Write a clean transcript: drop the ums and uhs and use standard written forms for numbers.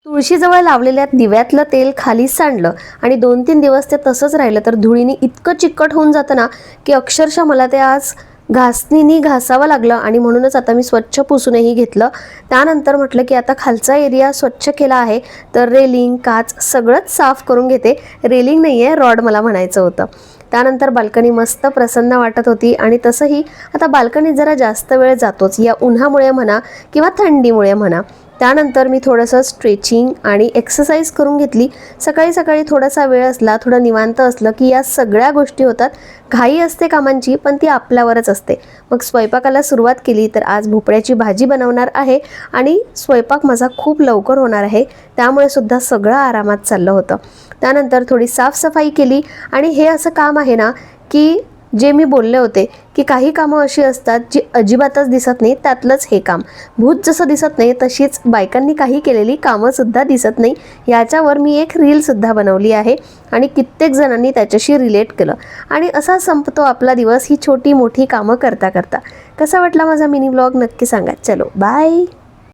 तुळशीजवळ लावलेल्या दिव्यातलं तेल खाली सांडलं आणि 2-3 दिवस ते तसंच राहिलं तर धुळीने इतकं चिकट होऊन जातं ना की अक्षरशः मला ते आज घासणीने घासावं लागलं आणि म्हणूनच आता मी स्वच्छ पुसूनही घेतलं. त्यानंतर म्हटलं की आता खालचा एरिया स्वच्छ केला आहे तर रेलिंग काच सगळंच साफ करून घेते. रेलिंग नाही आहे, रॉड मला म्हणायचं होतं. त्यानंतर बाल्कनी मस्त प्रसन्न वाटत होती आणि तसंही आता बाल्कनीत जरा जास्त वेळ जातोच, या उन्हामुळे म्हणा किंवा थंडीमुळे म्हणा. त्यानंतर मी थोडंसं स्ट्रेचिंग आणि एक्सरसाइज करून घेतली. सकाळी सकाळी थोडासा वेळ असला, थोडं निवांत असलं की या सगळ्या गोष्टी होतात. घाई असते कामांची पण ती आपल्यावरच असते. मग स्वयंपाकाला सुरुवात केली तर आज भोपळ्याची भाजी बनवणार आहे आणि स्वयंपाक माझा खूप लवकर होणार आहे, त्यामुळे सुद्धा सगळं आरामात चाललं होतं. त्यानंतर थोडी साफसफाई केली आणि हे असं काम आहे ना की जे मी बोलले होते की काही कामं अशी असतात जी अजिबातच दिसत नाही, त्यातलंच हे काम. भूत जसं दिसत नाही तशीच बायकांनी काही केलेली कामंसुद्धा दिसत नाही. याच्यावर मी एक रीलसुद्धा बनवली आहे आणि कित्येक जणांनी त्याच्याशी रिलेट केलं आणि असा संपतो आपला दिवस ही छोटी मोठी कामं करता करता. कसा वाटला माझा मिनी व्लॉग नक्की सांगा. चलो बाय.